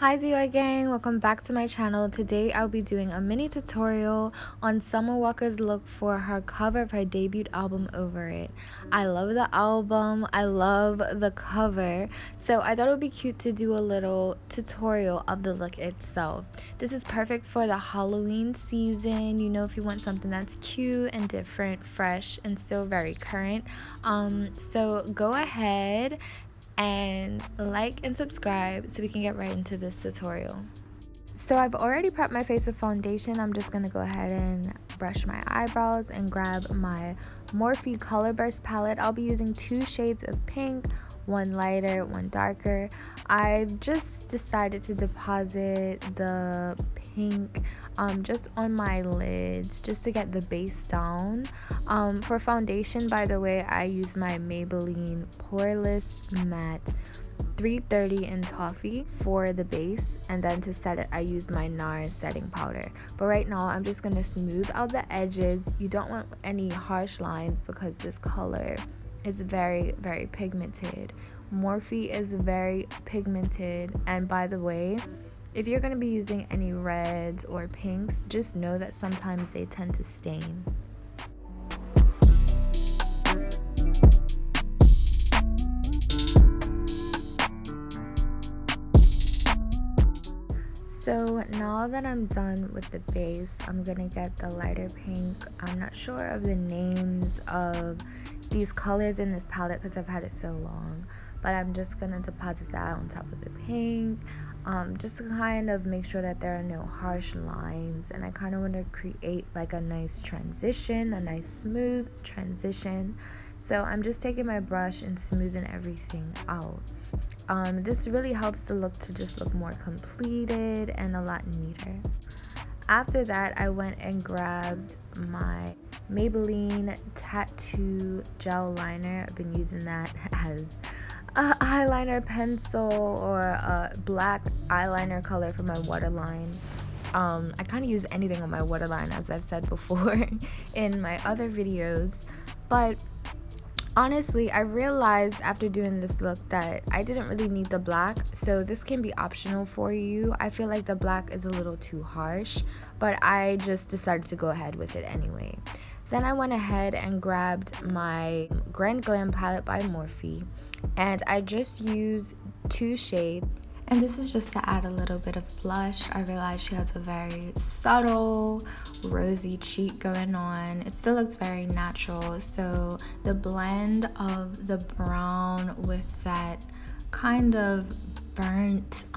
Hi ZR gang, welcome back to my channel. Today I'll be doing a mini tutorial on Summer Walker's look for her cover of her debut album Over It. I love the album, I love the cover, so I thought it would be cute to do a little tutorial of the look itself. This is perfect for the Halloween season, you know, if you want something that's cute and different, fresh, and still very current. So go ahead and like and subscribe so we can get right into this tutorial. So I've already prepped my face with foundation. I'm just going to go ahead and brush my eyebrows and grab my Morphe Color Burst palette. I'll be using 2 shades of pink, one lighter, one darker. I've just decided to deposit the pink just on my lids just to get the base down. For foundation, by the way, I use my Maybelline Poreless Matte 330 in Toffee for the base, and then to set it I used my NARS setting powder. But right now I'm just going to smooth out the edges. You don't want any harsh lines because this color is very pigmented. Morphe is very pigmented, and by the way, if you're going to be using any reds or pinks, just know that sometimes they tend to stain. So now that I'm done with the base, I'm gonna get the lighter pink. I'm not sure of the names of these colors in this palette because I've had it so long, but I'm just gonna deposit that on top of the pink, just to kind of make sure that there are no harsh lines, and I kind of want to create like a nice transition, a nice smooth transition. So I'm just taking my brush and smoothing everything out. This really helps the look to just look more completed and a lot neater. After that, I went and grabbed my Maybelline Tattoo Gel Liner. I've been using that as a eyeliner pencil or a black eyeliner color for my waterline. I kind of use anything on my waterline, as I've said before in my other videos, but honestly, I realized after doing this look that I didn't really need the black, so this can be optional for you. I feel like the black is a little too harsh, but I just decided to go ahead with it anyway. Then I went ahead and grabbed my Grand Glam palette by Morphe, and I just used 2 shades. And this is just to add a little bit of blush. I realized she has a very subtle rosy cheek going on. It still looks very natural, so the blend of the brown with that kind of burnt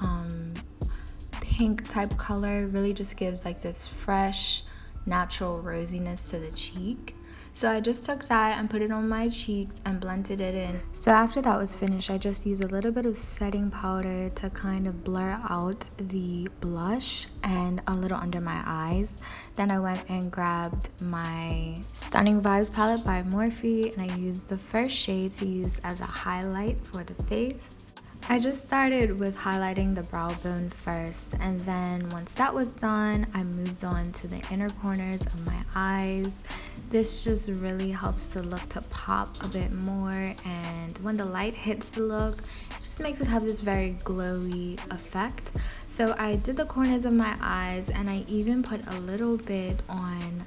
pink type color really just gives like this fresh natural rosiness to the cheek. So I just took that and put it on my cheeks and blended it in. So after that was finished, I just used a little bit of setting powder to kind of blur out the blush and a little under my eyes. Then I went and grabbed my Stunning Vibes palette by Morphe, and I used the first shade to use as a highlight for the face. I just started with highlighting the brow bone first, and then once that was done, I moved on to the inner corners of my eyes. This just really helps the look to pop a bit more, and when the light hits the look, it just makes it have this very glowy effect. So I did the corners of my eyes, and I even put a little bit on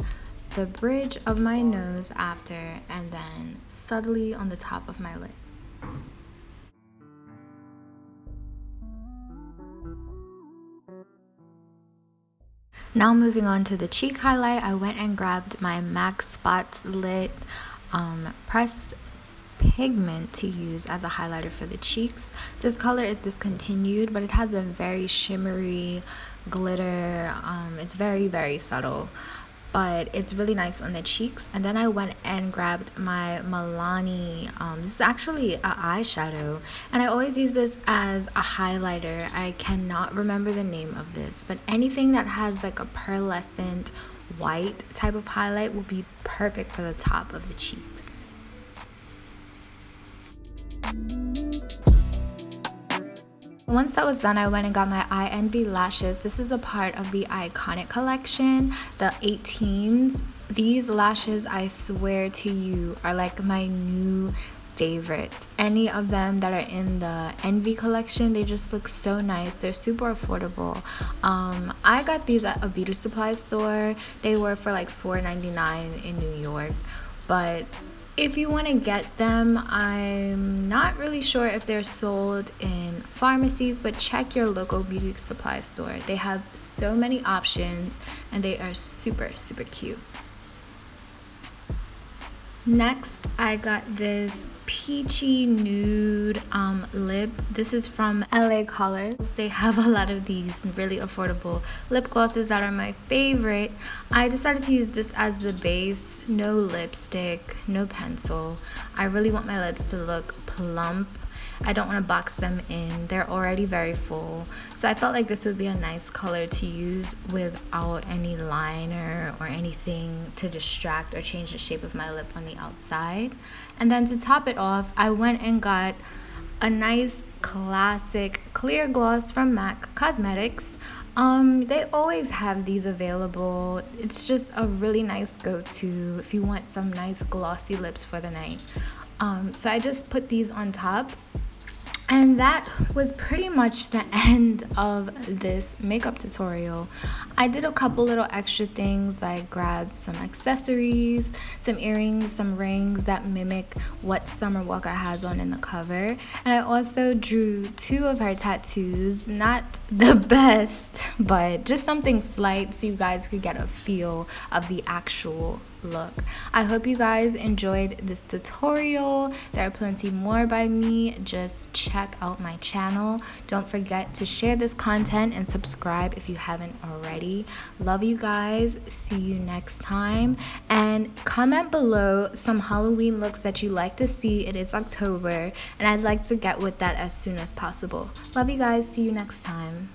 the bridge of my nose after, and then subtly on the top of my lid. Now moving on to the cheek highlight, I went and grabbed my MAC Spots Lit pressed pigment to use as a highlighter for the cheeks. This color is discontinued, but it has a very shimmery glitter. It's very subtle, but it's really nice on the cheeks. And then I went and grabbed my Milani, this is actually an eyeshadow, and I always use this as a highlighter. I cannot remember the name of this, but anything that has like a pearlescent white type of highlight will be perfect for the top of the cheeks. Once that was done, I went and got my Eye Envy lashes. This is a part of the Iconic collection, the 18s. These lashes, I swear to you, are like my new favorites. Any of them that are in the Envy collection, they just look so nice. They're super affordable. I got these at a beauty supply store. They were for like $4.99 in New York. But if you want to get them, I'm not really sure if they're sold in pharmacies, but check your local beauty supply store. They have so many options and they are super, super cute. Next, I got this peachy nude lip. This is from LA Colors. They have a lot of these really affordable lip glosses that are my favorite. I decided to use this as the base. No lipstick, no pencil. I really want my lips to look plump. I don't want to box them in. They're already very full. So I felt like this would be a nice color to use without any liner or anything to distract or change the shape of my lip on the outside. And then to top it off, I went and got a nice classic clear gloss from MAC Cosmetics. They always have these available. It's just a really nice go-to if you want some nice glossy lips for the night. So I just put these on top. And that was pretty much the end of this makeup tutorial. I did a couple little extra things, like grabbed some accessories, some earrings, some rings that mimic what Summer Walker has on in the cover. And I also drew 2 of her tattoos. Not the best, but just something slight so you guys could get a feel of the actual look. I hope you guys enjoyed this tutorial. There are plenty more by me. Just check out my channel. Don't forget to share this content and subscribe if you haven't already. Love you guys. See you next time. And comment below some Halloween looks that you like to see. It is October and I'd like to get with that as soon as possible. Love you guys. See you next time.